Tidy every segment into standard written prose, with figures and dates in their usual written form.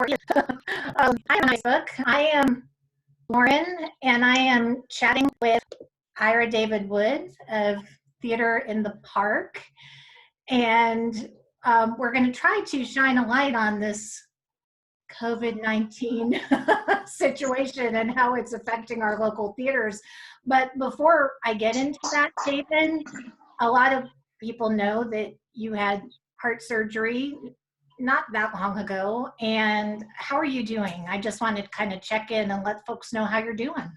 Hi, on Facebook. I am Lauren, and I am chatting with Ira David Wood of Theater in the Park. And we're going to try to shine a light on this COVID-19 situation and how it's affecting our local theaters. But before I get into that, David, a lot of people know that you had heart surgery not that long ago. And how are you doing? I just wanted to kind of check in and let folks know how you're doing.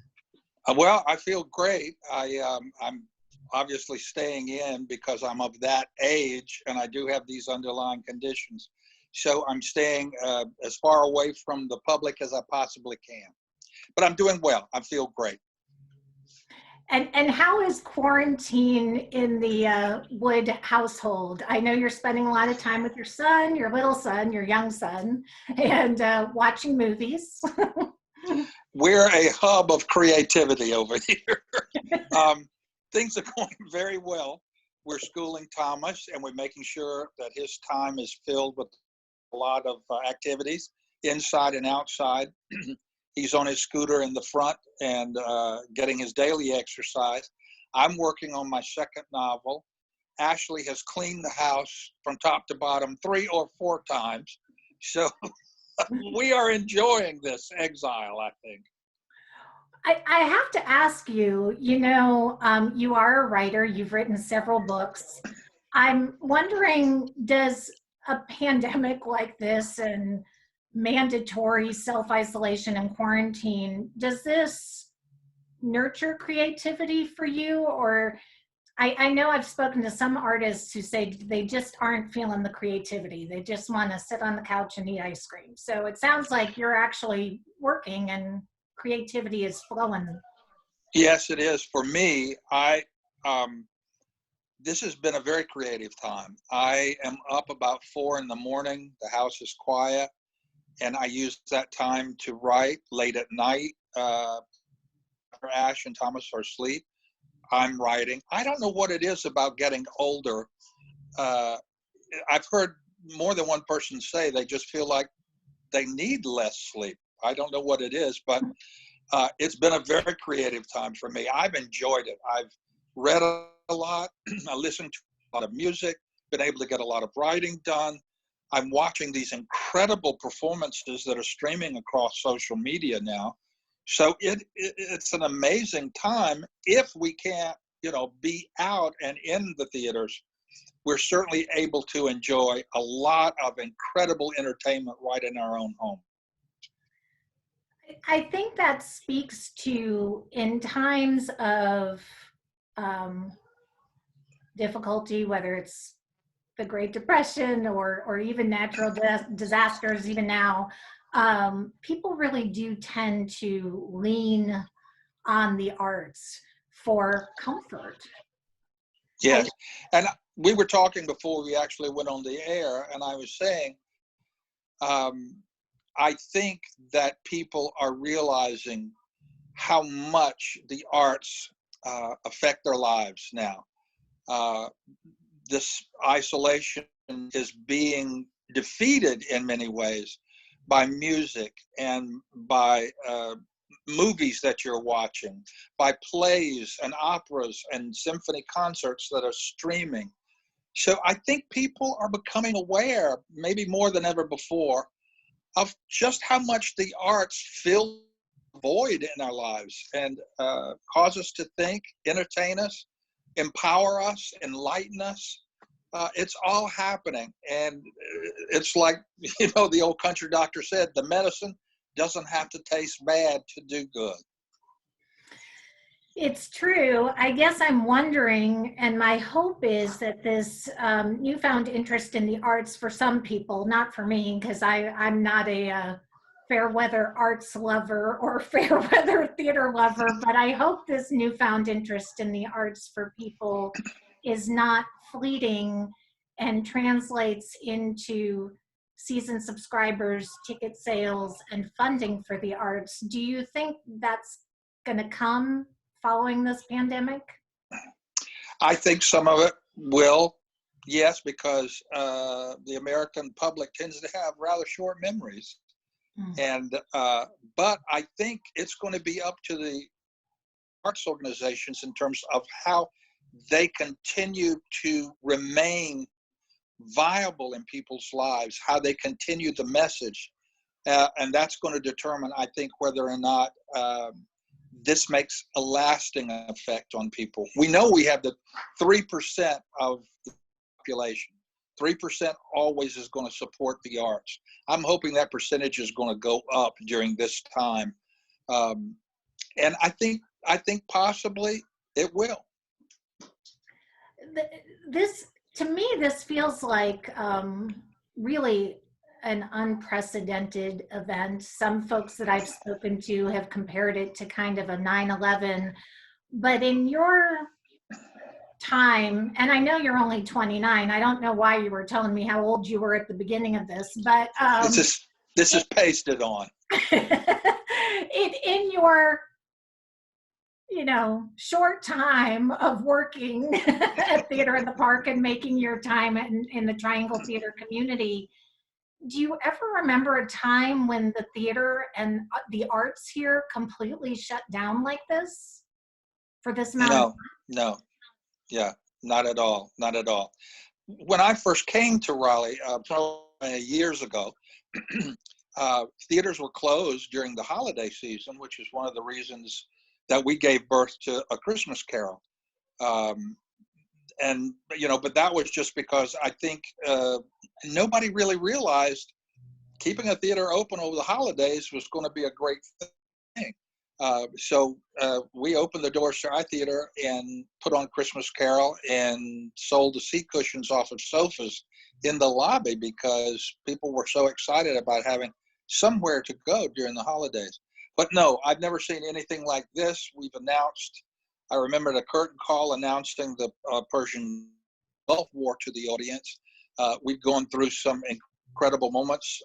Well, I feel great. I'm obviously staying in because I'm of that age and I do have these underlying conditions. So I'm staying as far away from the public as I possibly can. But I'm doing well. I feel great. And how is quarantine in the Wood household? I know you're spending a lot of time with your son, your little son, your young son, and watching movies. We're a hub of creativity over here. Things are going very well. We're schooling Thomas and we're making sure that his time is filled with a lot of activities inside and outside. He's on his scooter in the front and getting his daily exercise. I'm working on my second novel. Ashley has cleaned the house from top to bottom 3 or 4 times. So we are enjoying this exile, I think. I have to ask you, you are a writer, you've written several books. I'm wondering, does a pandemic like this and mandatory self-isolation and quarantine, does this nurture creativity for you? Or I know I've spoken to some artists who say they just aren't feeling the creativity. They just want to sit on the couch and eat ice cream. So it sounds like you're actually working and creativity is flowing. Yes, it is. For me, this has been a very creative time. I am up about 4 in the morning. The house is quiet. And I use that time to write late at night. After Ash and Thomas are asleep, I'm writing. I don't know what it is about getting older. I've heard more than one person say they just feel like they need less sleep. I don't know what it is, but it's been a very creative time for me. I've enjoyed it. I've read a lot. I listened to a lot of music, been able to get a lot of writing done. I'm watching these incredible performances that are streaming across social media now. So it's an amazing time if we can't, be out and in the theaters. We're certainly able to enjoy a lot of incredible entertainment right in our own home. I think that speaks to, in times of difficulty, whether it's the Great Depression or even natural disasters, even now, people really do tend to lean on the arts for comfort. Yes, and we were talking before we actually went on the air, and I was saying, I think that people are realizing how much the arts affect their lives now. This isolation is being defeated in many ways by music and by movies that you're watching, by plays and operas and symphony concerts that are streaming. So I think people are becoming aware, maybe more than ever before, of just how much the arts fill the void in our lives and cause us to think, entertain us, empower us, enlighten us. It's all happening. And it's like, the old country doctor said, the medicine doesn't have to taste bad to do good. It's true. I guess I'm wondering, and my hope is that this newfound interest in the arts for some people, not for me, because I'm not a fair weather arts lover or fair weather theater lover, but I hope this newfound interest in the arts for people is not fleeting and translates into season subscribers, ticket sales, and funding for the arts. Do you think that's going to come following this pandemic? I think some of it will, yes, because the American public tends to have rather short memories. Mm. And but I think it's going to be up to the arts organizations in terms of how they continue to remain viable in people's lives, how they continue the message. And that's going to determine, I think, whether or not this makes a lasting effect on people. We know we have the 3% of the population. 3% always is going to support the arts. I'm hoping that percentage is going to go up during this time. And I think possibly it will. This, to me, this feels like really an unprecedented event. Some folks that I've spoken to have compared it to kind of a 9/11. But in your time, and I know you're only 29, I don't know why you were telling me how old you were at the beginning of this, but This is pasted on. in your short time of working at Theater in the Park and making your time in the Triangle Theater community, do you ever remember a time when the theater and the arts here completely shut down like this for this amount of No, time? no, yeah, not at all, not at all. When I first came to Raleigh, probably years ago, theaters were closed during the holiday season, which is one of the reasons that we gave birth to A Christmas Carol. Um, and but that was just because I think nobody really realized keeping a theater open over the holidays was going to be a great thing. So we opened the doors to our theater and put on Christmas Carol and sold the seat cushions off of sofas in the lobby because people were so excited about having somewhere to go during the holidays. But no, I've never seen anything like this. We've announced, I remember the curtain call announcing the Persian Gulf War to the audience. We've gone through some incredible moments.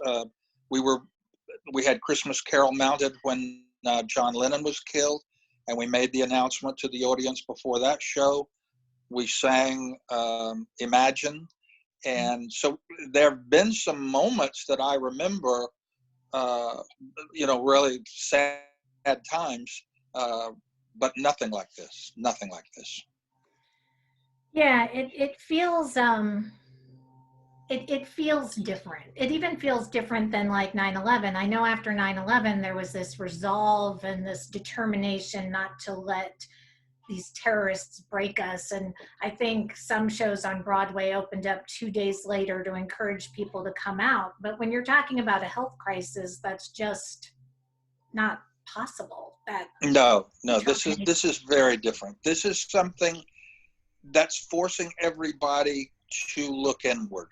We had Christmas Carol mounted when John Lennon was killed, and we made the announcement to the audience before that show. We sang Imagine. And so there have been some moments that I remember, really sad times, but nothing like this, nothing like this. Yeah, it feels it feels different. It even feels different than like 9/11. I know after 9/11 there was this resolve and this determination not to let these terrorists break us. And I think some shows on Broadway opened up 2 days later to encourage people to come out. But when you're talking about a health crisis, that's just not possible. That No, determination. this is very different. This is something that's forcing everybody to look inward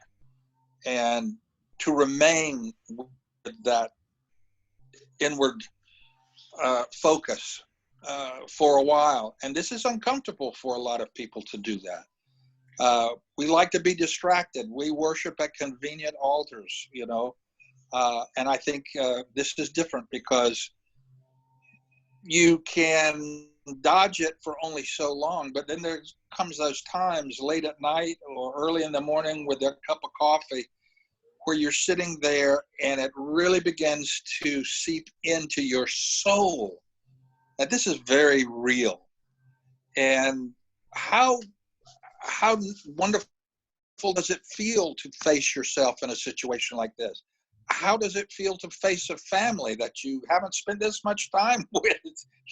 and to remain with that inward focus for a while. And this is uncomfortable for a lot of people to do that. We like to be distracted. We worship at convenient altars, and I think this is different because you can dodge it for only so long, but then there comes those times late at night or early in the morning with a cup of coffee where you're sitting there and it really begins to seep into your soul that this is very real. And how wonderful does it feel to face yourself in a situation like this? How does it feel to face a family that you haven't spent this much time with,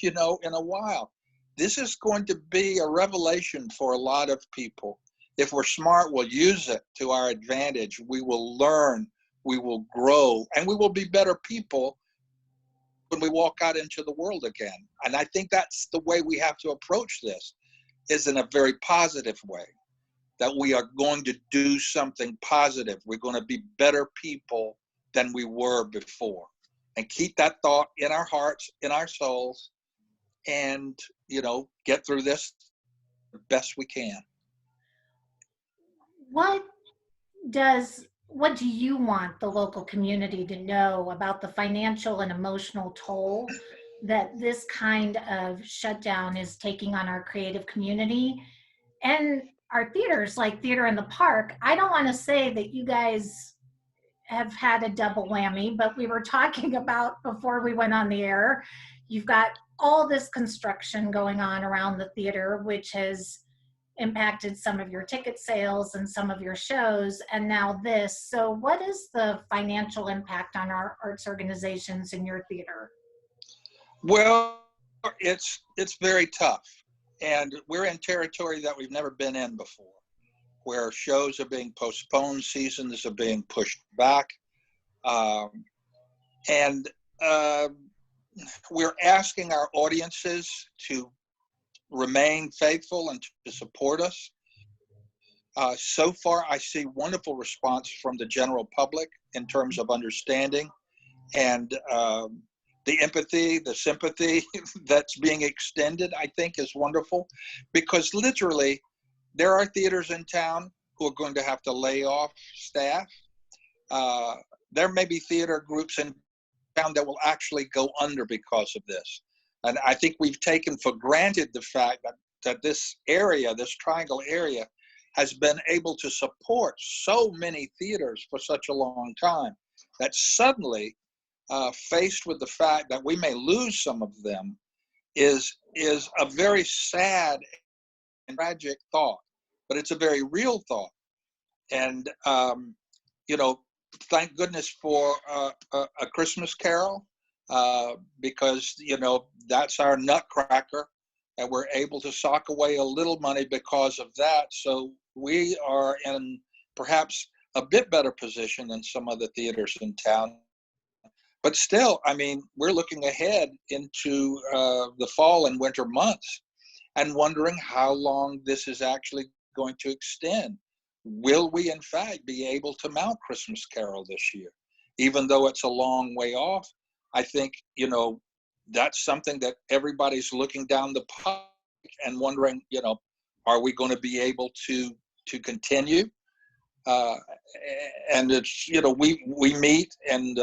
in a while? This is going to be a revelation for a lot of people. If we're smart, we'll use it to our advantage. We will learn, we will grow, and we will be better people when we walk out into the world again. And I think that's the way we have to approach this, is in a very positive way, that we are going to do something positive. We're going to be better people than we were before. And keep that thought in our hearts, in our souls, and, get through this the best we can. What what do you want the local community to know about the financial and emotional toll that this kind of shutdown is taking on our creative community and our theaters, like Theater in the Park? I don't want to say that you guys have had a double whammy, but we were talking about before we went on the air. You've got all this construction going on around the theater, which has impacted some of your ticket sales and some of your shows, and now this. So what is the financial impact on our arts organizations in your theater? Well, it's very tough, and we're in territory that we've never been in before, where shows are being postponed, seasons are being pushed back, um, and we're asking our audiences to remain faithful and to support us. So far, I see wonderful response from the general public in terms of understanding and the empathy, the sympathy that's being extended, I think is wonderful, because literally there are theaters in town who are going to have to lay off staff. There may be theater groups in town that will actually go under because of this. And I think we've taken for granted the fact that this area, this triangle area, has been able to support so many theaters for such a long time that suddenly, faced with the fact that we may lose some of them, is a very sad and tragic thought, but it's a very real thought. And you know, thank goodness for a Christmas Carol, because you know that's our nutcracker, and we're able to sock away a little money because of that. So we are in perhaps a bit better position than some other theaters in town. But still, I mean, we're looking ahead into the fall and winter months and wondering how long this is actually going to extend. Will we, in fact, be able to mount Christmas Carol this year? Even though it's a long way off, I think, you know, that's something that everybody's looking down the pike and wondering, you know, are we going to be able to continue? And it's, you know, we meet, and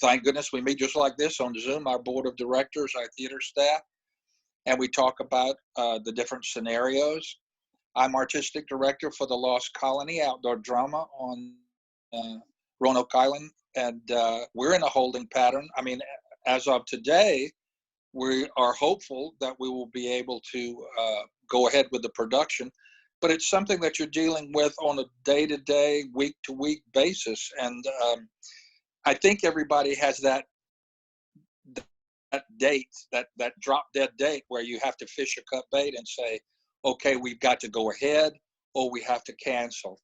thank goodness we meet just like this on Zoom, our board of directors, our theater staff, and we talk about the different scenarios. I'm artistic director for the Lost Colony outdoor drama on Roanoke Island, and we're in a holding pattern. I mean, as of today, we are hopeful that we will be able to go ahead with the production, but it's something that you're dealing with on a day-to-day, week-to-week basis, and I think everybody has that date, that drop-dead date where you have to fish or cut bait and say, okay, we've got to go ahead or we have to cancel.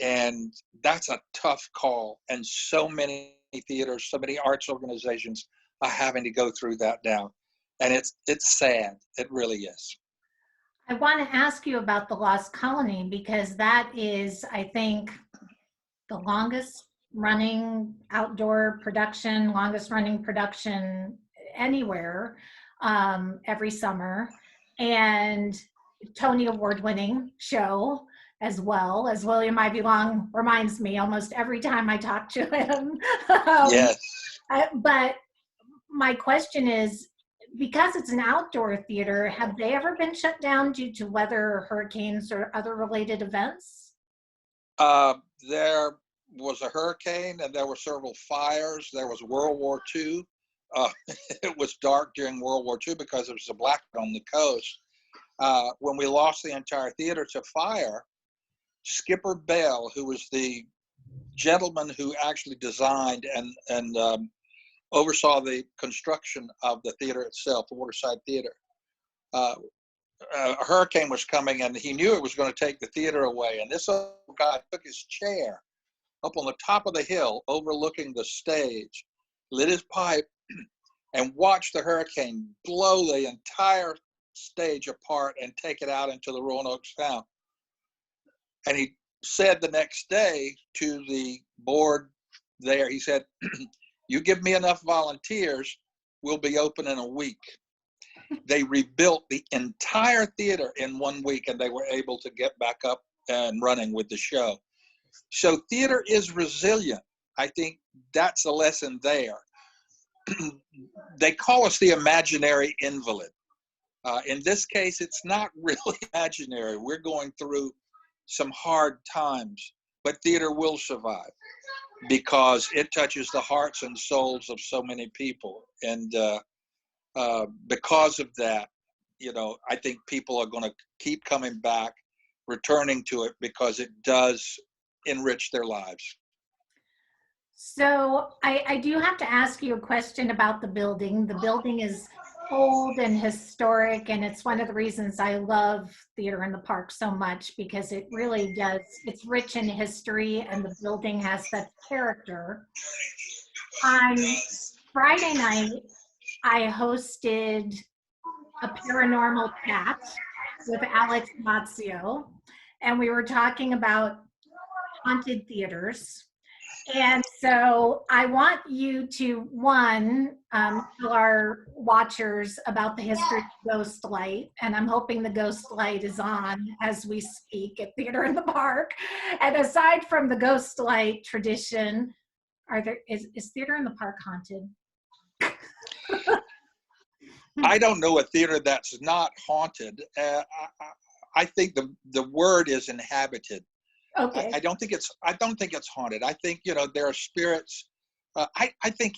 And that's a tough call. And so many theaters, so many arts organizations are having to go through that now. And it's sad. It really is. I want to ask you about the Lost Colony, because that is, I think, the longest running outdoor production, longest running production anywhere, every summer. And Tony Award winning show, as well as William Ivy Long reminds me almost every time I talk to him. Yes. But my question is, because it's an outdoor theater, have they ever been shut down due to weather, hurricanes, or other related events? There was a hurricane and there were several fires. There was World War II. It was dark during World War II because there was a blackout on the coast. When we lost the entire theater to fire, Skipper Bell, who was the gentleman who actually designed and oversaw the construction of the theater itself, the Waterside Theater, a hurricane was coming and he knew it was going to take the theater away. And this old guy took his chair up on the top of the hill overlooking the stage, lit his pipe, and watched the hurricane blow the entire stage apart and take it out into the Roanoke Sound. And he said the next day to the board there, he said, you give me enough volunteers, we'll be open in a week. They rebuilt the entire theater in 1 week, and they were able to get back up and running with the show. So theater is resilient. I think that's a lesson there. They call us the imaginary invalid. In this case, it's not really imaginary. We're going through some hard times, but theater will survive. because it touches the hearts and souls of so many people. And because of that, you know, I think people are going to keep coming back, returning to it, because it does enrich their lives. So I do have to ask you a question about the building. The building is old and historic, and it's one of the reasons I love Theater in the Park so much, because it really does, it's rich in history and the building has that character. On Friday night, I hosted a paranormal chat with Alex Mazio, and we were talking about haunted theaters. And so I want you to, one, tell our watchers about the history of Ghost Light. And I'm hoping the Ghost Light is on as we speak at Theater in the Park. And aside from the Ghost Light tradition, is Theater in the Park haunted? I don't know a theater that's not haunted. I think the word is inhabited. Okay. I don't think it's haunted. I think, you know, there are spirits. I think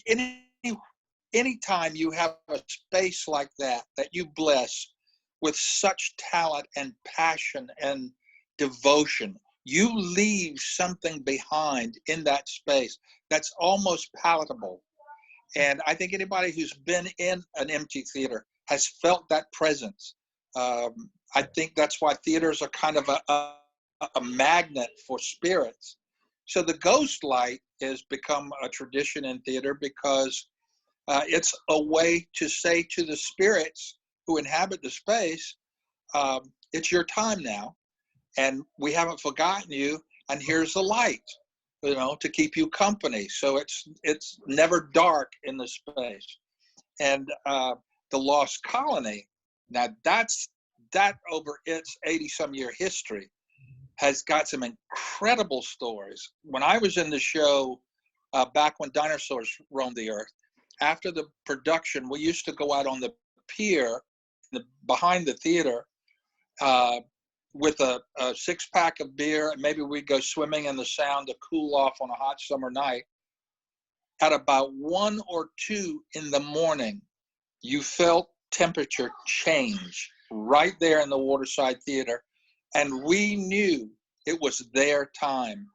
anytime you have a space like that you bless with such talent and passion and devotion, you leave something behind in that space that's almost palatable. And I think anybody who's been in an empty theater has felt that presence. I think that's why theaters are kind of a magnet for spirits. So the ghost light has become a tradition in theater because it's a way to say to the spirits who inhabit the space, it's your time now, and we haven't forgotten you, and here's the light, you know, to keep you company. So it's never dark in the space. And the Lost Colony, now that over its 80-some year history has got some incredible stories. When I was in the show back when dinosaurs roamed the earth, after the production, we used to go out on the pier behind the theater with a 6-pack of beer, and maybe we'd go swimming in the Sound to cool off on a hot summer night. At about 1 or 2 in the morning, you felt temperature change right there in the Waterside Theater, and we knew it was their time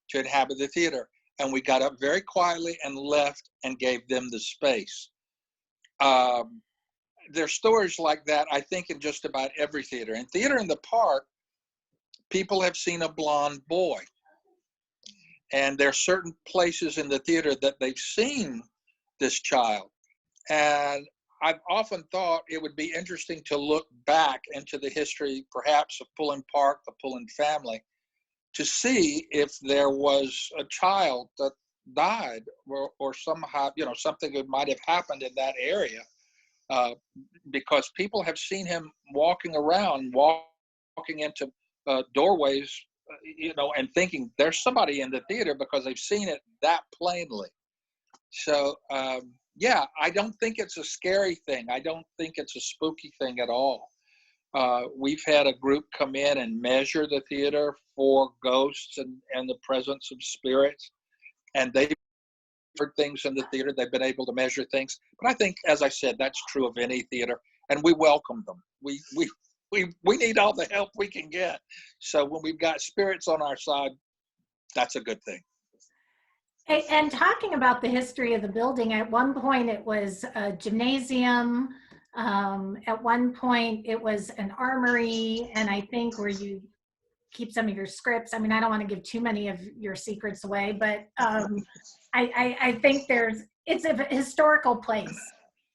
to inhabit the theater. And we got up very quietly and left and gave them the space. There's stories like that, I think, in just about every theater. In Theater in the Park, people have seen a blonde boy. And there are certain places in the theater that they've seen this child. And I've often thought it would be interesting to look back into the history, perhaps, of Pullen Park, the Pullen family, to see if there was a child that died or somehow, you know, something that might have happened in that area. Because people have seen him walking around, walking into doorways, you know, and thinking there's somebody in the theater because they've seen it that plainly. So, yeah, I don't think it's a scary thing. I don't think it's a spooky thing at all. We've had a group come in and measure the theater for ghosts and the presence of spirits, and they've heard things in the theater. They've been able to measure things. But I think, as I said, that's true of any theater, and we welcome them. We need all the help we can get. So when we've got spirits on our side, that's a good thing. And talking about the history of the building, at one point it was a gymnasium. At one point it was an armory, and I think where you keep some of your scripts. I mean, I don't want to give too many of your secrets away, but I think it's a historical place.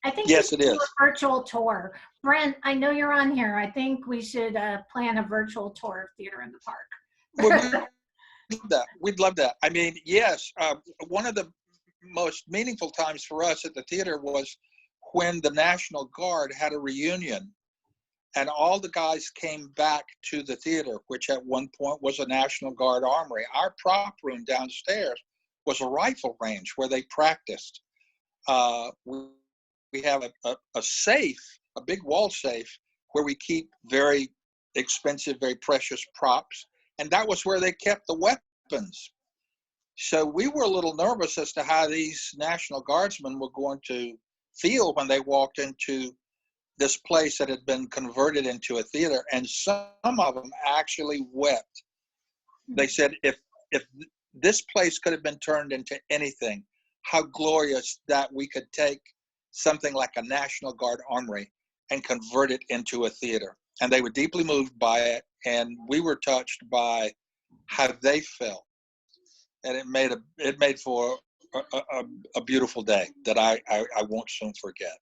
I think yes, it is. A virtual tour. Brent, I know you're on here. I think we should plan a virtual tour of Theater in the Park. We'd love that. I mean, yes, one of the most meaningful times for us at the theater was when the National Guard had a reunion and all the guys came back to the theater, which at one point was a National Guard armory. Our prop room downstairs was a rifle range where they practiced. We have a safe, a big wall safe, where we keep very expensive, very precious props. And that was where they kept the weapons. So we were a little nervous as to how these National Guardsmen were going to feel when they walked into this place that had been converted into a theater, and some of them actually wept. They said, if this place could have been turned into anything, how glorious that we could take something like a National Guard armory and convert it into a theater. And they were deeply moved by it, and we were touched by how they felt. And it made for a beautiful day that I won't soon forget.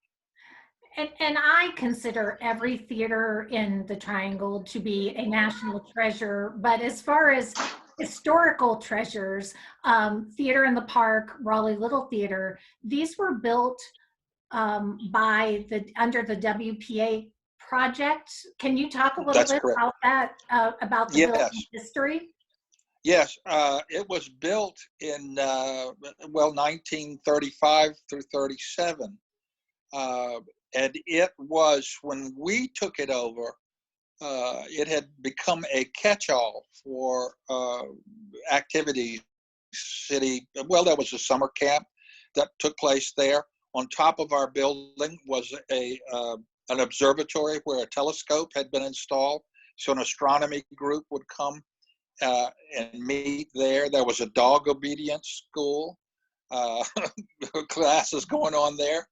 And I consider every theater in the Triangle to be a national treasure. But as far as historical treasures, Theater in the Park, Raleigh Little Theater, these were built under the WPA project. Can you talk a little That's bit correct. about that, about the Yes. building history? Yes, it was built in 1935 through 37, and it was, when we took it over, it had become a catch-all for activities. There was a summer camp that took place there. On top of our building was an observatory where a telescope had been installed, so an astronomy group would come and meet there. There was a dog obedience school, classes going on there.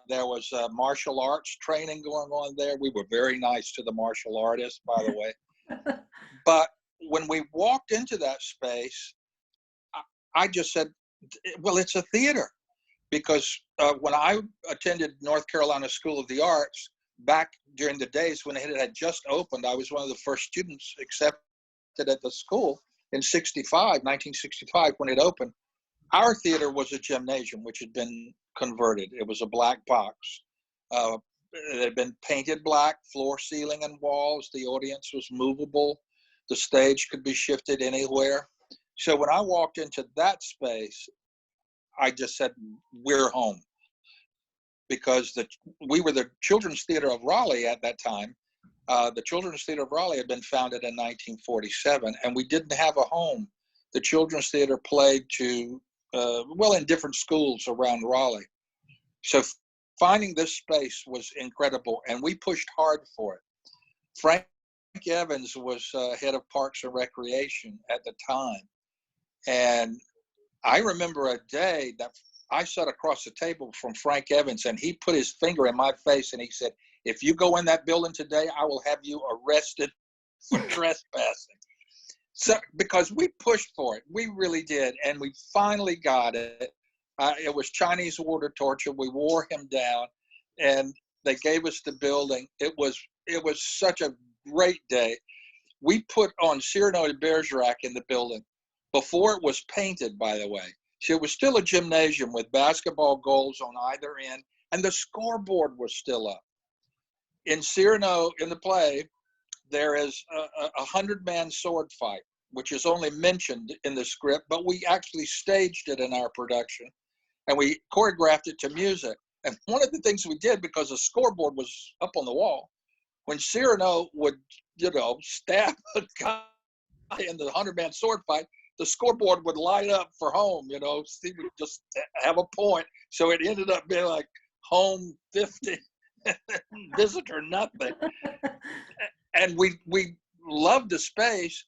There was martial arts training going on there. We were very nice to the martial artists, by the way. But when we walked into that space, I just said, well, it's a theater. Because when I attended North Carolina School of the Arts, back during the days when it had just opened, I was one of the first students accepted at the school in 1965, when it opened. Our theater was a gymnasium, which had been converted. It was a black box. It had been painted black, floor, ceiling, and walls. The audience was movable. The stage could be shifted anywhere. So when I walked into that space, I just said, we're home. Because we were the Children's Theater of Raleigh at that time. The Children's Theater of Raleigh had been founded in 1947, and we didn't have a home. The Children's Theater played to, in different schools around Raleigh. So finding this space was incredible, and we pushed hard for it. Frank Evans was head of Parks and Recreation at the time. And I remember a day that I sat across the table from Frank Evans, and he put his finger in my face and he said, if you go in that building today, I will have you arrested for trespassing. So, because we pushed for it, we really did. And we finally got it. It was Chinese water torture. We wore him down and they gave us the building. It was such a great day. We put on Cyrano de Bergerac in the building before it was painted, by the way. So it was still a gymnasium with basketball goals on either end, and the scoreboard was still up. In Cyrano, in the play, there is a 100-man sword fight, which is only mentioned in the script, but we actually staged it in our production, and we choreographed it to music. And one of the things we did, because the scoreboard was up on the wall, when Cyrano would, stab a guy in the 100-man sword fight, the scoreboard would light up for home, he would just have a point. So it ended up being like home 50, visitor nothing. And we loved the space.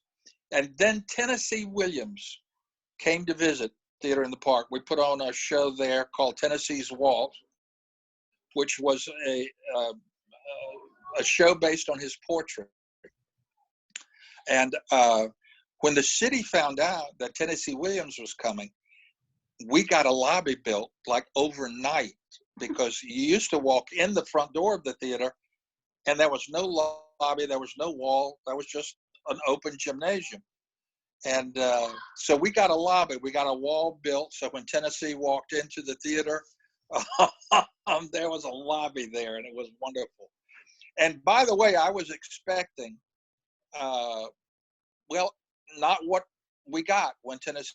And then Tennessee Williams came to visit Theater in the Park. We put on a show there called Tennessee's Waltz, which was a show based on his portrait. And when the city found out that Tennessee Williams was coming, we got a lobby built like overnight, because you used to walk in the front door of the theater and there was no lobby, there was no wall, there was just an open gymnasium. And so we got a lobby, we got a wall built, so when Tennessee walked into the theater, there was a lobby there, and it was wonderful. And by the way, I was expecting, not what we got when Tennessee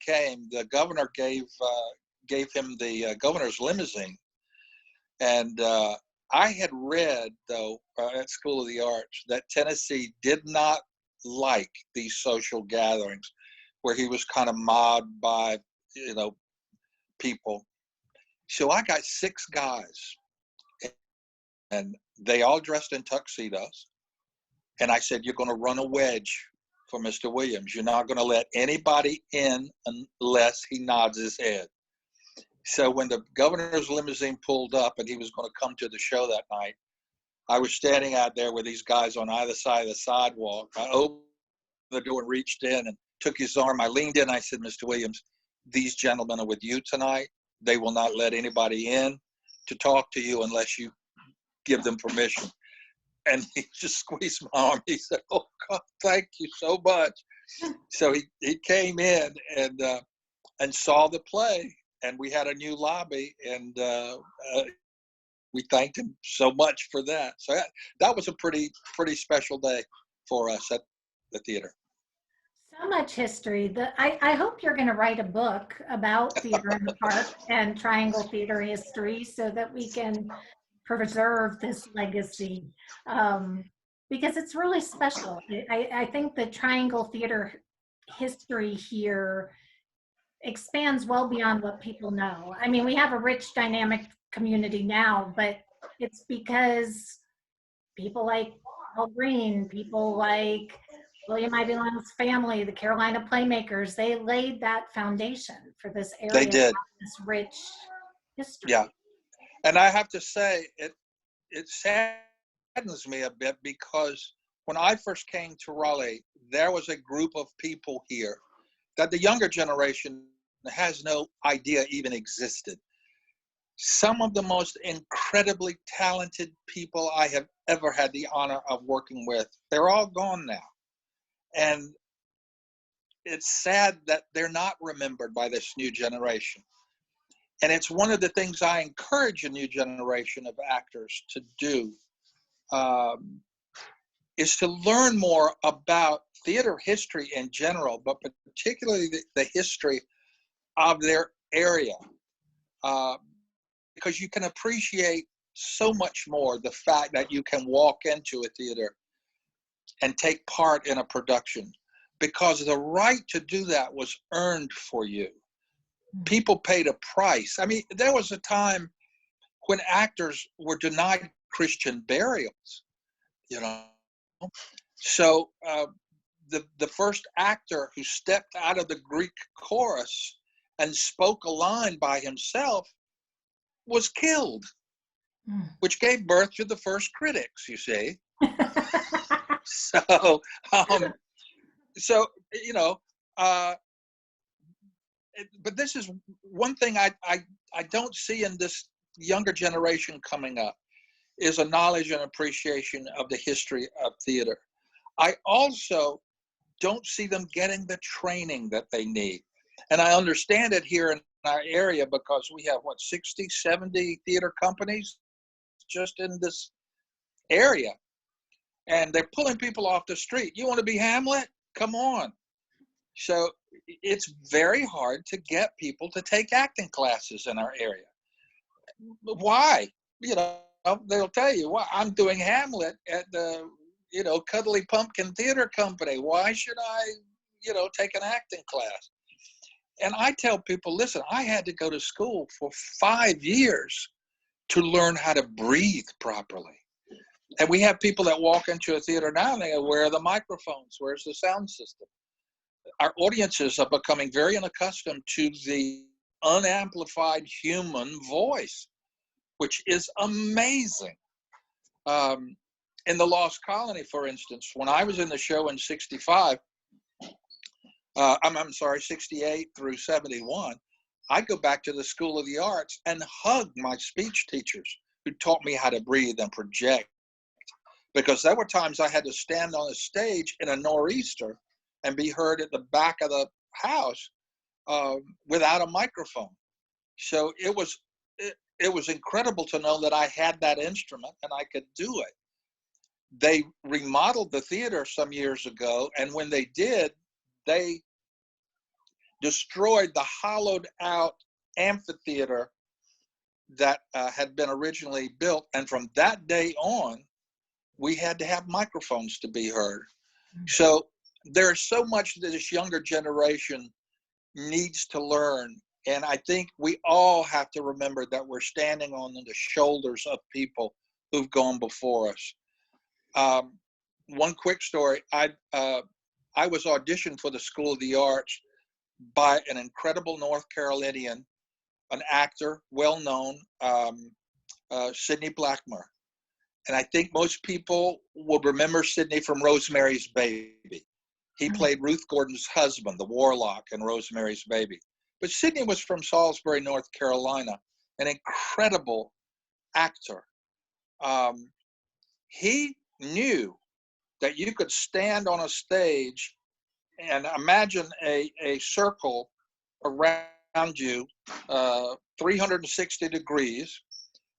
came. The governor gave him the governor's limousine, and I had read, though, at School of the Arts, that Tennessee did not like these social gatherings where he was kind of mobbed by, people. So I got 6 guys, and they all dressed in tuxedos. And I said, you're going to run a wedge for Mr. Williams. You're not going to let anybody in unless he nods his head. So when the governor's limousine pulled up and he was going to come to the show that night, I was standing out there with these guys on either side of the sidewalk. I opened the door and reached in and took his arm. I leaned in. I said, Mr. Williams, these gentlemen are with you tonight. They will not let anybody in to talk to you unless you give them permission. And he just squeezed my arm. He said, oh, God, thank you so much. So he came in and saw the play, and we had a new lobby, and we thanked him so much for that. So that was a pretty special day for us at the theater. So much history. I hope you're going to write a book about Theater in the Park and Triangle Theater history so that we can preserve this legacy, because it's really special. I think the Triangle Theater history here expands well beyond what people know. I mean, we have a rich, dynamic community now, but it's because people like Paul Green, people like William Ivy Long's family, the Carolina Playmakers, they laid that foundation for this area. They did. This rich history. Yeah. And I have to say, it saddens me a bit, because when I first came to Raleigh, there was a group of people here that the younger generation has no idea even existed. Some of the most incredibly talented people I have ever had the honor of working with, they're all gone now. And it's sad that they're not remembered by this new generation. And it's one of the things I encourage a new generation of actors to do, is to learn more about theater history in general, but particularly the history of their area, because you can appreciate so much more the fact that you can walk into a theater and take part in a production, because the right to do that was earned for you. People paid a price. I mean, there was a time when actors were denied Christian burials, So the first actor who stepped out of the Greek chorus and spoke a line by himself was killed, which gave birth to the first critics, you see. So, but this is one thing I don't see in this younger generation coming up, is a knowledge and appreciation of the history of theater. I also don't see them getting the training that they need. And I understand it here in our area, because we have, 60, 70 theater companies just in this area. And they're pulling people off the street. You want to be Hamlet? Come on. So it's very hard to get people to take acting classes in our area. Why? They'll tell you, well, I'm doing Hamlet at the, Cuddly Pumpkin Theater Company. Why should I, take an acting class? And I tell people, listen, I had to go to school for 5 years to learn how to breathe properly. And we have people that walk into a theater now and they go, where are the microphones? Where's the sound system? Our audiences are becoming very unaccustomed to the unamplified human voice, which is amazing. In The Lost Colony, for instance, when I was in the show in 65, 68 through 71, I go back to the School of the Arts and hug my speech teachers who taught me how to breathe and project. Because there were times I had to stand on a stage in a nor'easter and be heard at the back of the house without a microphone. So it was incredible to know that I had that instrument and I could do it. They remodeled the theater some years ago, and when they did, they destroyed the hollowed out amphitheater that had been originally built. And from that day on, we had to have microphones to be heard. So there's so much that this younger generation needs to learn. And I think we all have to remember that we're standing on the shoulders of people who've gone before us. One quick story. I was auditioned for the School of the Arts by an incredible North Carolinian, an actor, well-known, Sidney Blackmer. And I think most people would remember Sidney from Rosemary's Baby. He played Ruth Gordon's husband, the warlock, in Rosemary's Baby. But Sidney was from Salisbury, North Carolina, an incredible actor. He knew that you could stand on a stage and imagine a circle around you, 360 degrees,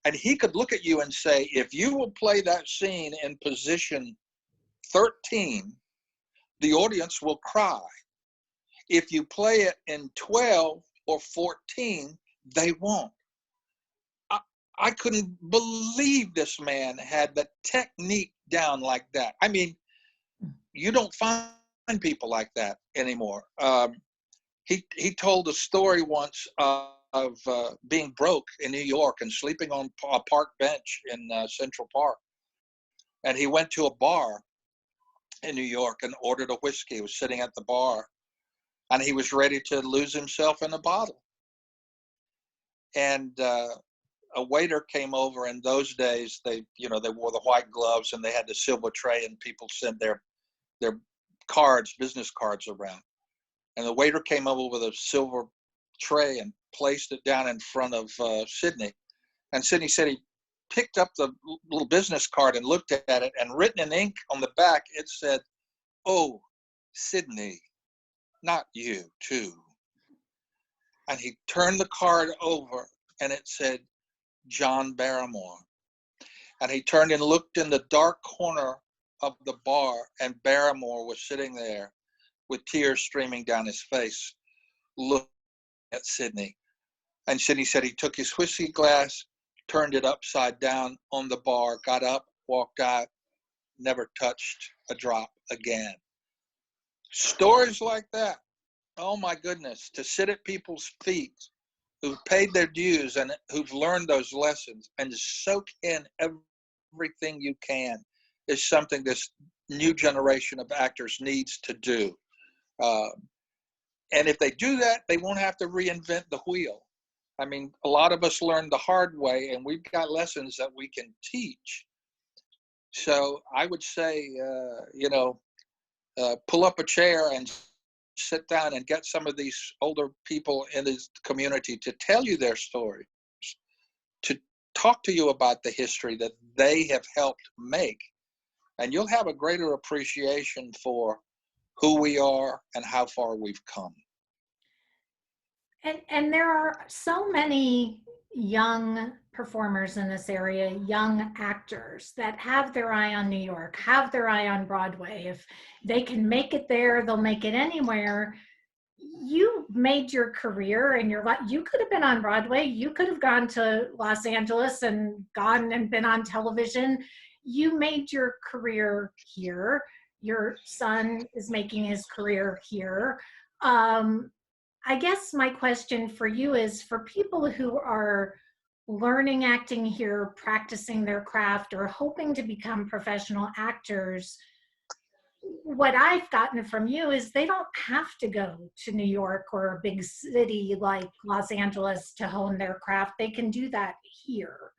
and he could look at you and say, if you will play that scene in position 13, the audience will cry. If you play it in 12 or 14, they won't. I couldn't believe this man had the technique down like that. I mean, you don't find people like that anymore. He told a story once of being broke in New York and sleeping on a park bench in Central Park. And he went to a bar in New York and ordered a whiskey. He was sitting at the bar, and he was ready to lose himself in a bottle. And a waiter came over. In those days, they wore the white gloves and they had the silver tray, and people sent their cards, business cards around. And the waiter came over with a silver tray and placed it down in front of Sidney. And Sidney said he picked up the little business card and looked at it, and written in ink on the back, it said, "Oh, Sidney, not you too." And he turned the card over and it said, "John Barrymore." And he turned and looked in the dark corner of the bar, and Barrymore was sitting there with tears streaming down his face, looking at Sidney. And Sidney said he took his whiskey glass, turned it upside down on the bar, got up, walked out, never touched a drop again. Stories like that, oh my goodness, to sit at people's feet who've paid their dues and who've learned those lessons and to soak in everything you can is something this new generation of actors needs to do. And if they do that, they won't have to reinvent the wheel. I mean, a lot of us learned the hard way, and we've got lessons that we can teach. So I would say, pull up a chair and sit down and get some of these older people in this community to tell you their stories, to talk to you about the history that they have helped make. And you'll have a greater appreciation for who we are and how far we've come. And there are so many young performers in this area, young actors that have their eye on New York, have their eye on Broadway. If they can make it there, they'll make it anywhere. You made your career and you could have been on Broadway. You could have gone to Los Angeles and gone and been on television. You made your career here. Your son is making his career here. I guess my question for you is, for people who are learning acting here, practicing their craft, or hoping to become professional actors, what I've gotten from you is they don't have to go to New York or a big city like Los Angeles to hone their craft. They can do that here.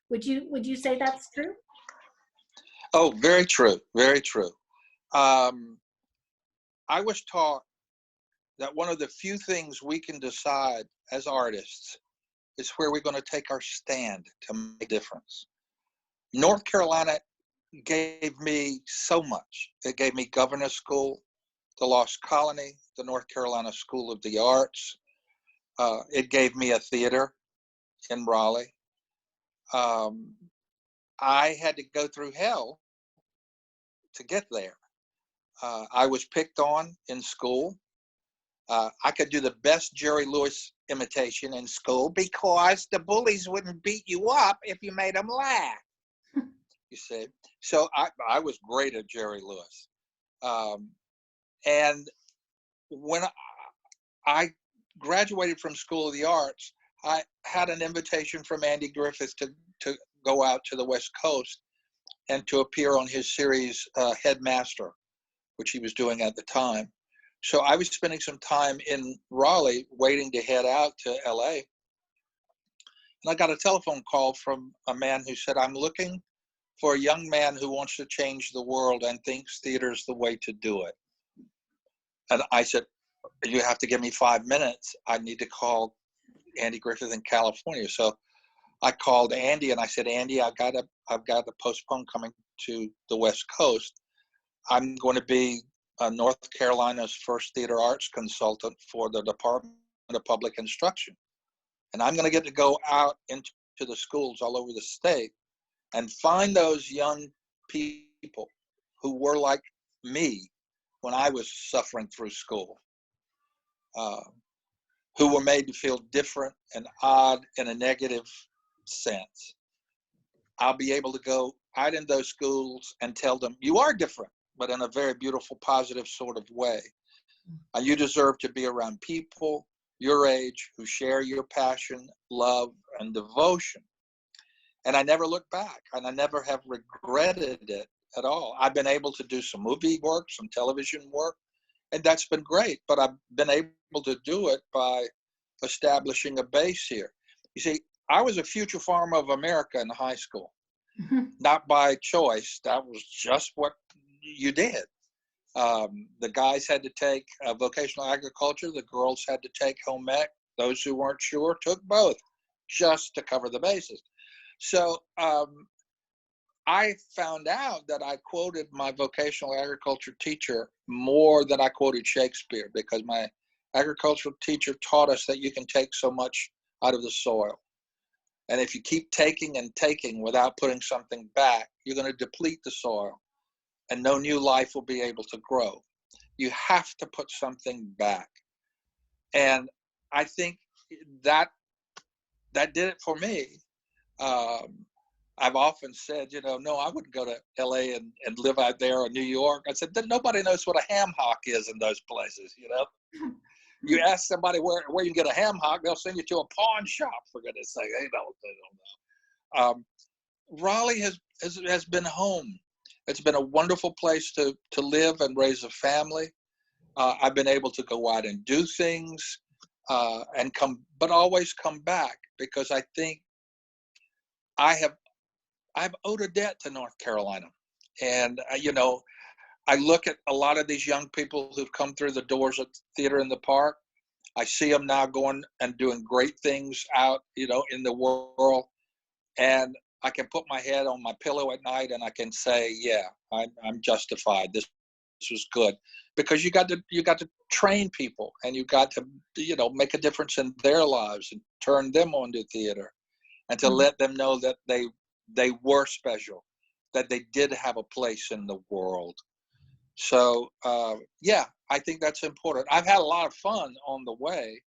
Would you say that's true? Oh, very true, very true. I was taught that one of the few things we can decide as artists is where we're going to take our stand to make a difference. North Carolina gave me so much. It gave me Governor's School, the Lost Colony, the North Carolina School of the Arts. It gave me a theater in Raleigh. I had to go through hell to get there. I was picked on in school. I could do the best Jerry Lewis imitation in school because the bullies wouldn't beat you up if you made them laugh. You see, so I was great at Jerry Lewis. And when I graduated from School of the Arts, I had an invitation from Andy Griffith to go out to the West Coast and to appear on his series Headmaster, which he was doing at the time. So I was spending some time in Raleigh waiting to head out to LA. And I got a telephone call from a man who said, I'm looking for a young man who wants to change the world and thinks theater is the way to do it. And I said, you have to give me 5 minutes. I need to call Andy Griffith in California. So I called Andy and I said, Andy, I've got a postpone coming to the West Coast. I'm going to be North Carolina's first theater arts consultant for the Department of Public Instruction. And I'm going to get to go out into the schools all over the state and find those young people who were like me when I was suffering through school, who were made to feel different and odd in a negative sense. I'll be able to go out in those schools and tell them, you are different, but in a very beautiful, positive sort of way. And you deserve to be around people your age who share your passion, love, and devotion. And I never look back, and I never have regretted it at all. I've been able to do some movie work, some television work, and that's been great. But I've been able to do it by establishing a base here. You see, I was a future farmer of America in high school, not by choice. That was just what you did. The guys had to take vocational agriculture. The girls had to take home ec. Those who weren't sure took both, just to cover the bases. So I found out that I quoted my vocational agriculture teacher more than I quoted Shakespeare, because my agricultural teacher taught us that you can take so much out of the soil. And if you keep taking and taking without putting something back, you're going to deplete the soil and no new life will be able to grow. You have to put something back. And I think that did it for me. I've often said, no, I wouldn't go to LA and live out there, or New York. I said, nobody knows what a ham hock is in those places, You ask somebody where you can get a ham hock, they'll send you to a pawn shop, for goodness sake. They don't know. Raleigh has been home. It's been a wonderful place to live and raise a family. I've been able to go out and do things and but always come back, because I think I've owed a debt to North Carolina. And, I look at a lot of these young people who've come through the doors of Theater in the Park. I see them now going and doing great things out, in the world. And I can put my head on my pillow at night and I can say, yeah, I'm justified. This was good, because you got to train people, and you got to, make a difference in their lives and turn them on to theater, and to let them know that they were special, that they did have a place in the world. So, yeah, I think that's important. I've had a lot of fun on the way.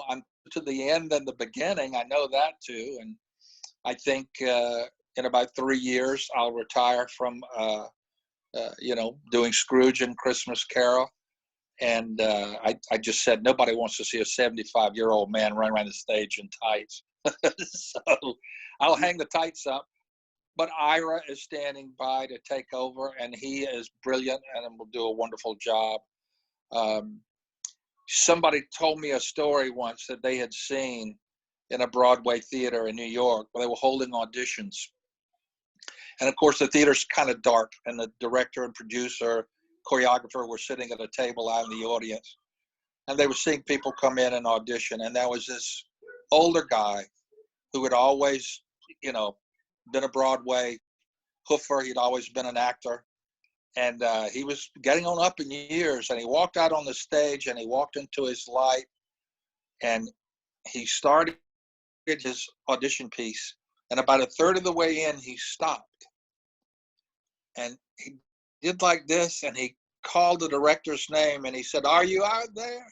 I'm to the end and the beginning. I know that too. And I think in about 3 years, I'll retire from, doing Scrooge and Christmas Carol. And I just said, nobody wants to see a 75-year-old man run around the stage in tights. So I'll hang the tights up. But Ira is standing by to take over, and he is brilliant and will do a wonderful job. Somebody told me a story once that they had seen in a Broadway theater in New York where they were holding auditions. And of course, the theater's kind of dark, and the director and producer, choreographer were sitting at a table out in the audience. And they were seeing people come in and audition. And there was this older guy who had always, been a Broadway hoofer. He'd always been an actor. And he was getting on up in years. And he walked out on the stage and he walked into his light. And he started his audition piece. And about a third of the way in, he stopped. And he did like this. And he called the director's name. And he said, "Are you out there?"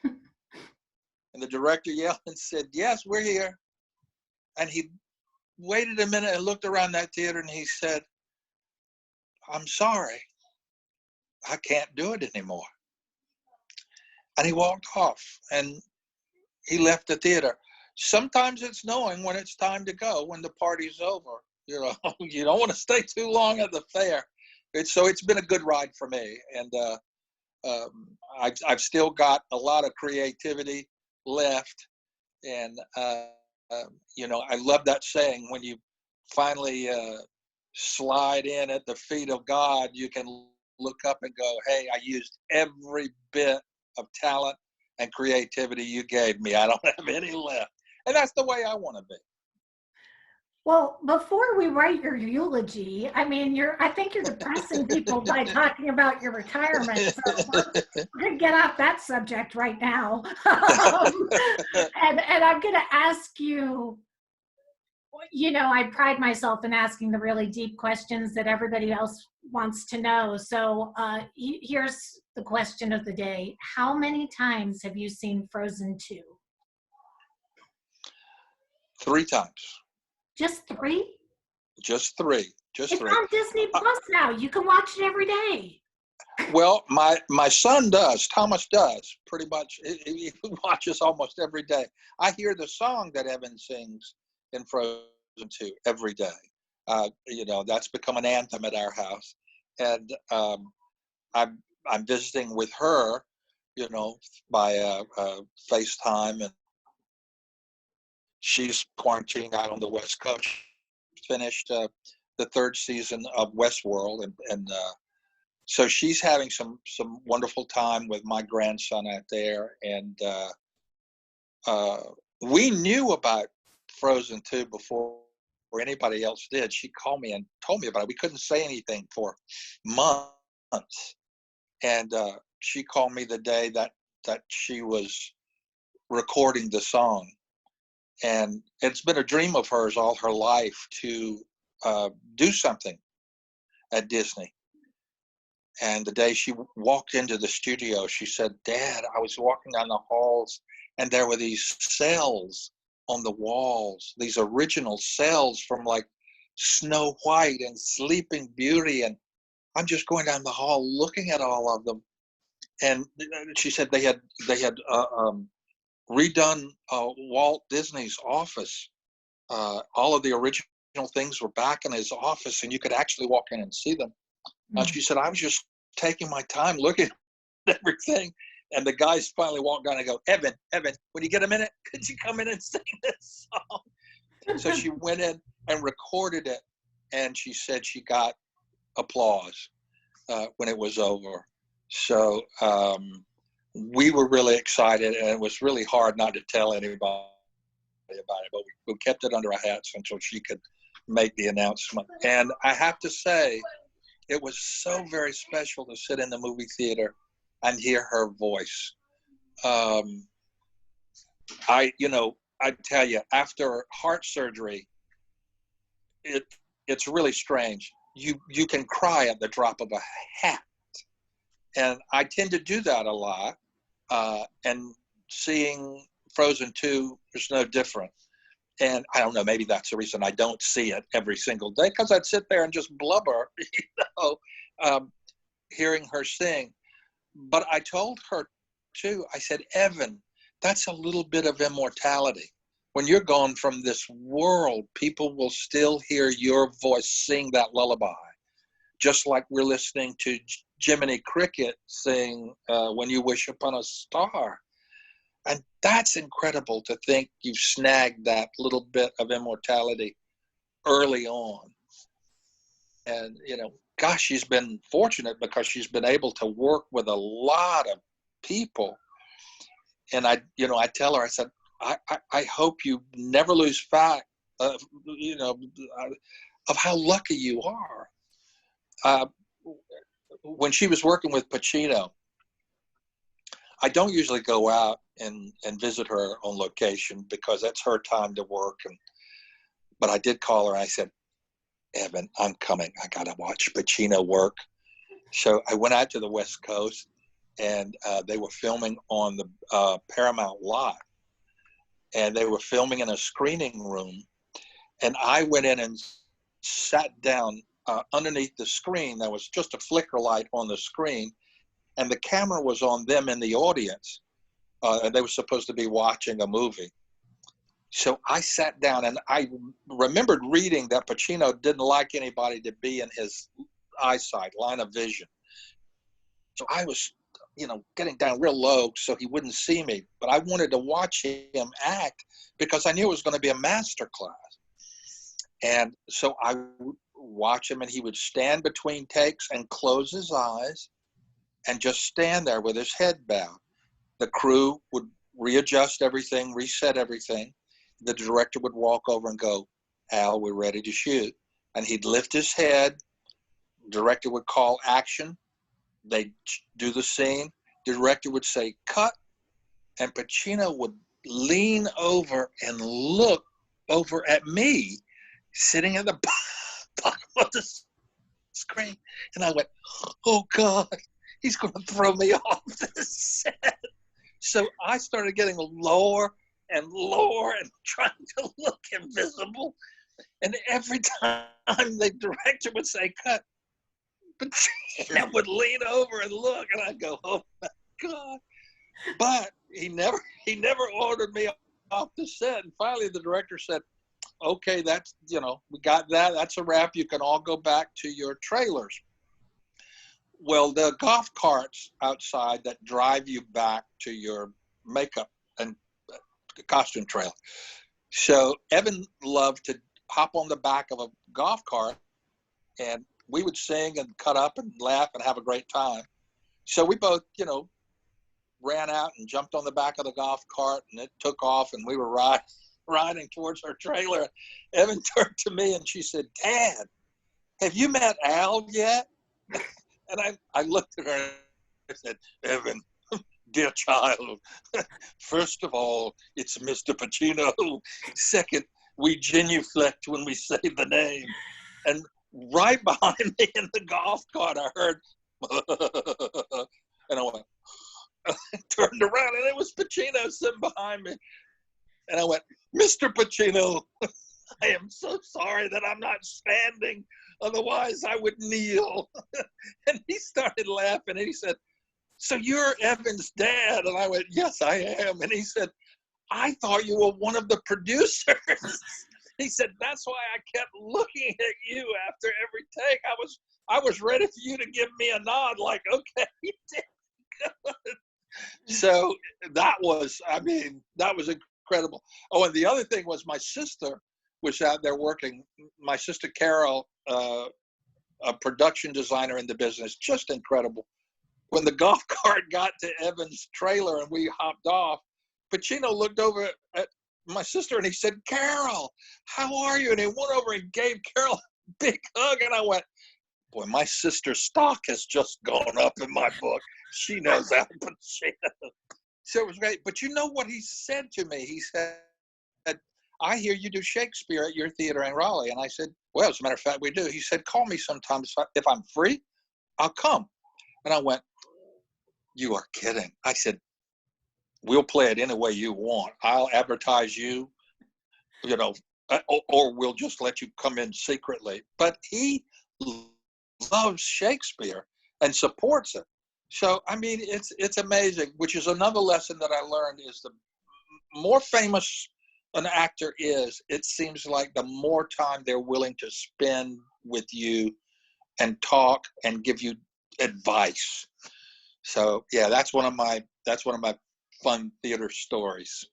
And the director yelled and said, "Yes, we're here." And he waited a minute and looked around that theater and he said, "I'm sorry, I can't do it anymore." and he walked off, and he left the theater. Sometimes it's knowing when it's time to go, when the party's over. You know, you don't want to stay too long at the fair. So it's been a good ride for me, and I've still got a lot of creativity left, and you know, I love that saying, when you finally slide in at the feet of God, you can look up and go, hey, I used every bit of talent and creativity you gave me. I don't have any left. And that's the way I want to be. Well, before we write your eulogy, I mean, I think you're depressing people by talking about your retirement. So we're going to get off that subject right now. And I'm going to ask you, you know, I pride myself in asking the really deep questions that everybody else wants to know. So here's the question of the day. How many times have you seen Frozen 2? 3 times. Just 3? Just 3. Just It's 3. on Disney Plus now. You can watch it every day. Well, my son does. Thomas does pretty much. He watches almost every day. I hear the song that Evan sings in Frozen 2 every day. You know, that's become an anthem at our house. And I'm visiting with her, you know, by FaceTime, and she's quarantining out on the West Coast. Finished the 3rd season of Westworld, and so she's having some wonderful time with my grandson out there. And we knew about Frozen 2 before anybody else did. She called me and told me about it. We couldn't say anything for months, and she called me the day that she was recording the song. And it's been a dream of hers all her life to do something at Disney. And the day she walked into the studio, she said, Dad, I was walking down the halls and there were these cells on the walls, these original cells from like Snow White and Sleeping Beauty. And I'm just going down the hall looking at all of them. And she said they had redone Walt Disney's office. All of the original things were back in his office, and you could actually walk in and see them. And she said, I was just taking my time looking at everything. And the guys finally walked down and go, Evan, when you get a minute, could you come in and sing this song? So she went in and recorded it. And she said she got applause when it was over. So we were really excited, and it was really hard not to tell anybody about it. But we kept it under our hats until she could make the announcement. And I have to say, it was so very special to sit in the movie theater and hear her voice. I tell you, after heart surgery, it's really strange. You can cry at the drop of a hat. And I tend to do that a lot. And seeing Frozen 2 is no different. And I don't know, maybe that's the reason I don't see it every single day, because I'd sit there and just blubber, hearing her sing. But I told her too, I said, Evan, that's a little bit of immortality. When you're gone from this world, people will still hear your voice sing that lullaby, just like we're listening to Jiminy Cricket sing When You Wish Upon a Star. And that's incredible to think you've snagged that little bit of immortality early on. And, gosh, she's been fortunate because she's been able to work with a lot of people. And I tell her, I said, I hope you never lose sight of how lucky you are. When she was working with Pacino, I don't usually go out and visit her on location because that's her time to work. But I did call her and I said, Evan, I'm coming. I got to watch Pacino work. So I went out to the West Coast, and they were filming on the Paramount lot. And they were filming in a screening room. And I went in and sat down underneath the screen. There was just a flicker light on the screen. And the camera was on them in the audience. and they were supposed to be watching a movie. So I sat down, and I remembered reading that Pacino didn't like anybody to be in his eyesight, line of vision. So I was, getting down real low so he wouldn't see me. But I wanted to watch him act because I knew it was going to be a master class. And so I would watch him, and he would stand between takes and close his eyes and just stand there with his head bowed. The crew would readjust everything, reset everything. The director would walk over and go, "Al, we're ready to shoot." And he'd lift his head. Director would call action. They'd do the scene. The director would say, "Cut." And Pacino would lean over and look over at me, sitting at the bottom of the screen. And I went, "Oh, God, he's going to throw me off this set." So I started getting lower and lower and trying to look invisible. And every time the director would say, "Cut," Pacino would lean over and look, and I'd go, "Oh my God." But he never ordered me off the set. And finally the director said, "Okay, that's, we got that. That's a wrap. You can all go back to your trailers." Well, the golf carts outside that drive you back to your makeup and costume trailer. So Evan loved to hop on the back of a golf cart, and we would sing and cut up and laugh and have a great time. So we both, ran out and jumped on the back of the golf cart, and it took off, and we were riding towards our trailer. Evan turned to me and she said, "Dad, have you met Al yet?" And I looked at her and I said, "Evan, dear child, first of all, it's Mr. Pacino. Second, we genuflect when we say the name." And right behind me in the golf cart, I heard, and I went, turned around, and it was Pacino sitting behind me. And I went, "Mr. Pacino, I am so sorry that I'm not standing. Otherwise, I would kneel." And he started laughing, and he said, "So you're Evan's dad?" And I went, "Yes, I am." And he said, "I thought you were one of the producers." He said, "That's why I kept looking at you after every take. I was ready for you to give me a nod, like, okay, you did good." So that was incredible. Oh, and the other thing was my sister was out there working. My sister Carol, a production designer in the business, just incredible. When the golf cart got to Evan's trailer and we hopped off, Pacino looked over at my sister and he said, "Carol, how are you?" And he went over and gave Carol a big hug. And I went, "Boy, my sister's stock has just gone up in my book. She knows Al Pacino." So it was great. But you know what he said to me? He said, "I hear you do Shakespeare at your theater in Raleigh." And I said, "Well, as a matter of fact, we do." He said, "Call me sometime. If I'm free, I'll come." And I went, "You are kidding." I said, "We'll play it any way you want. I'll advertise you, or we'll just let you come in secretly." But he loves Shakespeare and supports it. So, I mean, it's amazing, which is another lesson that I learned is the more famous an actor is, it seems like the more time they're willing to spend with you and talk and give you advice. So, yeah, that's one of my fun theater stories.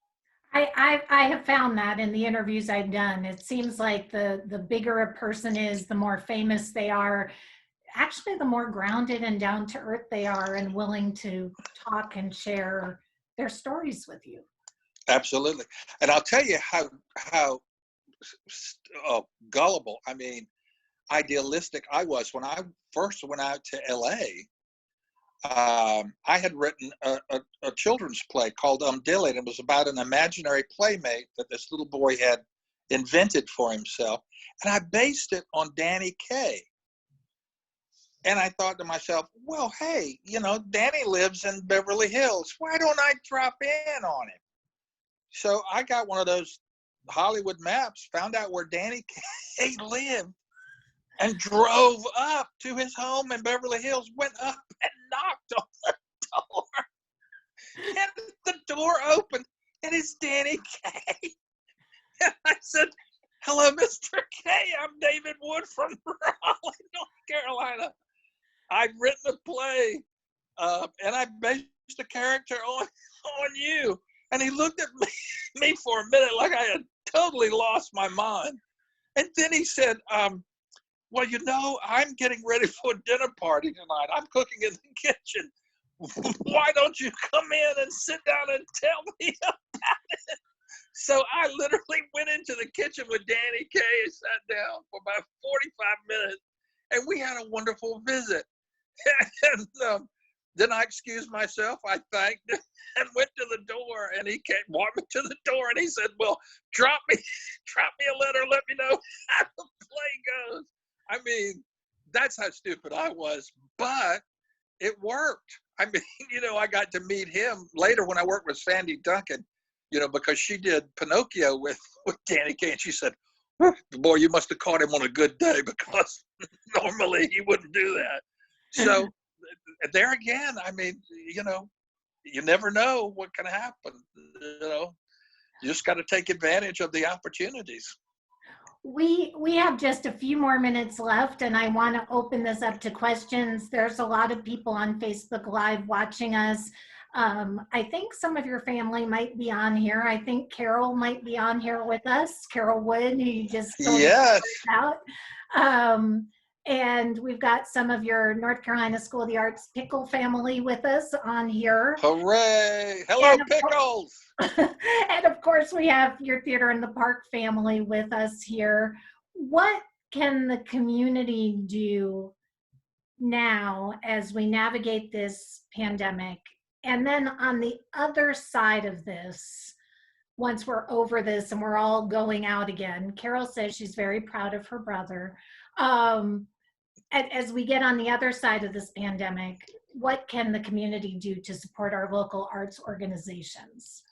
I have found that in the interviews I've done. It seems like the bigger a person is, the more famous they are. Actually, the more grounded and down to earth they are and willing to talk and share their stories with you. Absolutely. And I'll tell you how gullible, I mean, idealistic I was when I first went out to LA. I had written a children's play called Dilly. It was about an imaginary playmate that this little boy had invented for himself. And I based it on Danny Kaye. And I thought to myself, well, hey, Danny lives in Beverly Hills. Why don't I drop in on him? So I got one of those Hollywood maps, found out where Danny Kaye lived, and drove up to his home in Beverly Hills, went up and knocked on the door. And the door opened, and it's Danny Kaye. And I said, "Hello, Mr. Kaye. I'm David Wood from Raleigh, North Carolina. I've written a play, and I based the character on you." And he looked at me for a minute like I had totally lost my mind. And then he said, "Well, you know, I'm getting ready for a dinner party tonight. I'm cooking in the kitchen. Why don't you come in and sit down and tell me about it?" So I literally went into the kitchen with Danny Kaye and sat down for about 45 minutes, and we had a wonderful visit. And then I excused myself. I thanked him and went to the door, and he walked me to the door, and he said, "Well, drop me a letter. Let me know how the play goes." I mean, that's how stupid I was, but it worked. I mean, I got to meet him later when I worked with Sandy Duncan, because she did Pinocchio with Danny Kaye, and she said, "Boy, you must have caught him on a good day, because normally he wouldn't do that." So there again, I mean, you never know what can happen. You just got to take advantage of the opportunities. We have just a few more minutes left, and I want to open this up to questions. There's a lot of people on Facebook Live watching us. I think some of your family might be on here. I think Carol might be on here with us, Carol Wood, who you just told Yes. us about. And we've got some of your North Carolina School of the Arts Pickle family with us on here. Hooray! Hello, Pickles! And of course, we have your Theater in the Park family with us here. What can the community do now as we navigate this pandemic? And then on the other side of this, once we're over this and we're all going out again, Carol says she's very proud of her brother. As we get on the other side of this pandemic, what can the community do to support our local arts organizations?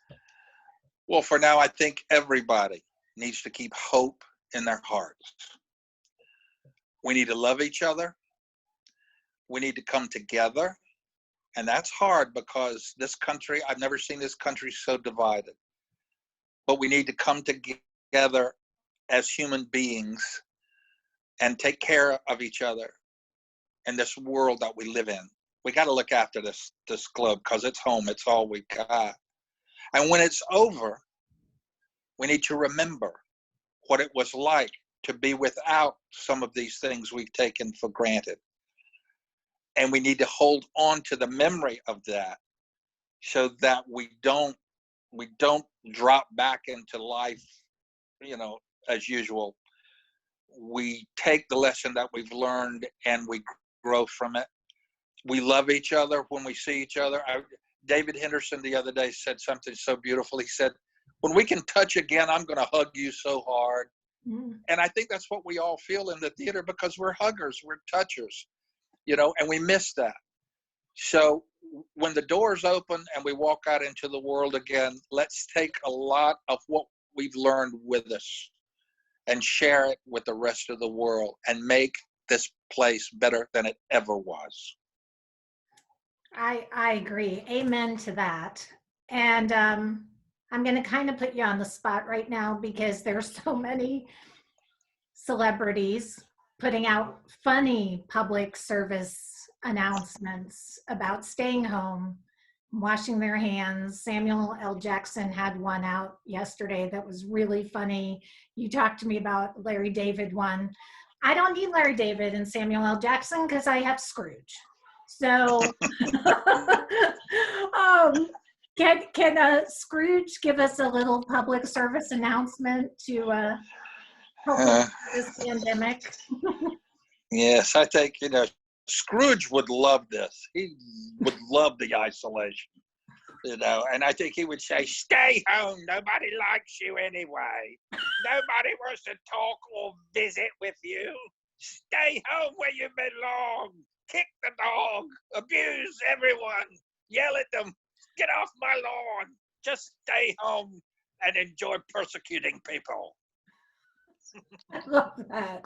Well, for now, I think everybody needs to keep hope in their hearts. We need to love each other. We need to come together. And that's hard, because this country, I've never seen this country so divided. But we need to come together as human beings and take care of each other in this world that we live in. We got to look after this globe, because it's home. It's all we got. And when it's over, we need to remember what it was like to be without some of these things we've taken for granted. And we need to hold on to the memory of that, so that we don't drop back into life, as usual. We take the lesson that we've learned and we grow from it. We love each other when we see each other. David Henderson the other day said something so beautiful. He said, "When we can touch again, I'm going to hug you so hard." And I think that's what we all feel in the theater, because we're huggers, we're touchers, and we miss that. So when the doors open and we walk out into the world again, let's take a lot of what we've learned with us and share it with the rest of the world and make this place better than it ever was. I agree. Amen to that. And I'm going to kind of put you on the spot right now, because there's so many celebrities putting out funny public service announcements about staying home, washing their hands. Samuel L. Jackson had one out yesterday that was really funny. You talked to me about Larry David one. I don't need Larry David and Samuel L. Jackson, because I have Scrooge. So can Scrooge give us a little public service announcement to help us through this pandemic? Yes, I think, Scrooge would love this. He would love the isolation, and I think he would say, "Stay home. Nobody likes you anyway. Nobody wants to talk or visit with you. Stay home where you belong. Kick the dog. Abuse everyone. Yell at them. Get off my lawn. Just stay home and enjoy persecuting people." I love that.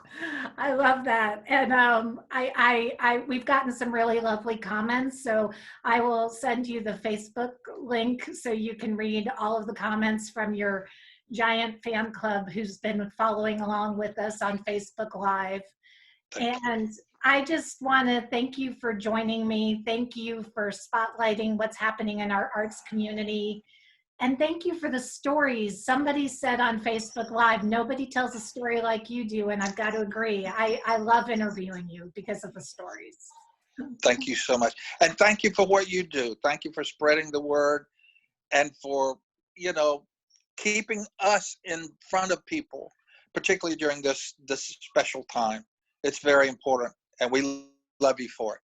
I love that. And we've gotten some really lovely comments. So I will send you the Facebook link so you can read all of the comments from your giant fan club who's been following along with us on Facebook Live. Thank you. And I just want to thank you for joining me. Thank you for spotlighting what's happening in our arts community. And thank you for the stories. Somebody said on Facebook Live, nobody tells a story like you do. And I've got to agree. I love interviewing you because of the stories. Thank you so much. And thank you for what you do. Thank you for spreading the word and for, you know, keeping us in front of people, particularly during this special time. It's very important, and we love you for it.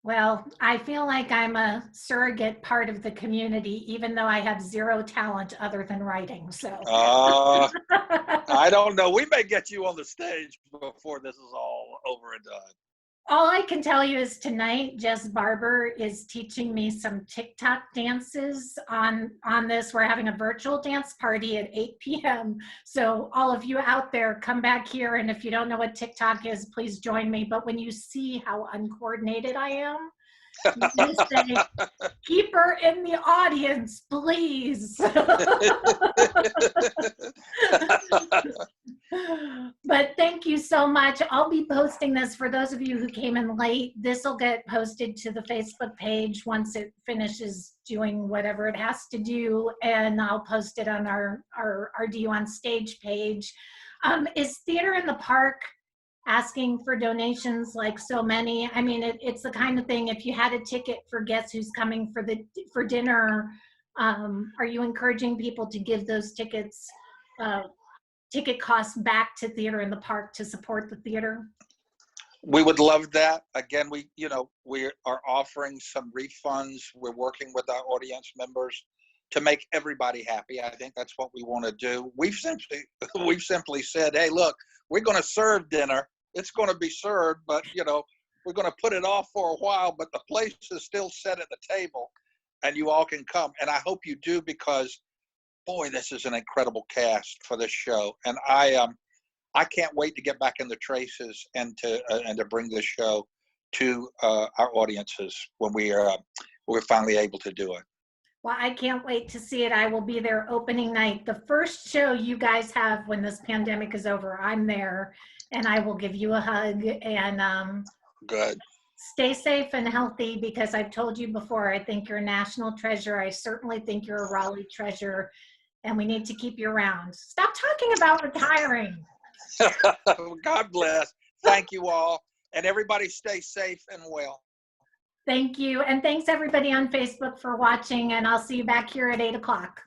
Well, I feel like I'm a surrogate part of the community, even though I have zero talent other than writing. So I don't know. We may get you on the stage before this is all over and done. all I can tell you is tonight, Jess Barber is teaching me some TikTok dances on this. We're having a virtual dance party at 8 p.m. So all of you out there, come back here. And if you don't know what TikTok is, please join me. But when you see how uncoordinated I am, you say, keep her in the audience, please. But thank you so much. I'll be posting this for those of you who came in late. This will get posted to the Facebook page once it finishes doing whatever it has to do, and I'll post it on our RDU on Stage page. Is Theater in the Park asking for donations like so many? I mean, it's the kind of thing, if you had a ticket for Guess Who's Coming for dinner, are you encouraging people to give those tickets, ticket costs back to Theater in the Park to support the theater? We would love that. Again, we are offering some refunds. We're working with our audience members to make everybody happy. I think that's what we want to do. We've simply said, hey, look, we're going to serve dinner. It's going to be served, but we're going to put it off for a while, but the place is still set at the table and you all can come. And I hope you do, because boy, this is an incredible cast for this show. And I can't wait to get back in the traces and to bring this show to our audiences when we're finally able to do it. Well, I can't wait to see it. I will be there opening night. The first show you guys have when this pandemic is over, I'm there, and I will give you a hug. And Good. stay safe and healthy, because I've told you before, I think you're a national treasure. I certainly think you're a Raleigh treasure, and we need to keep you around. Stop talking about retiring. God bless. Thank you all. And everybody stay safe and well. Thank you. And thanks everybody on Facebook for watching, and I'll see you back here at 8 o'clock.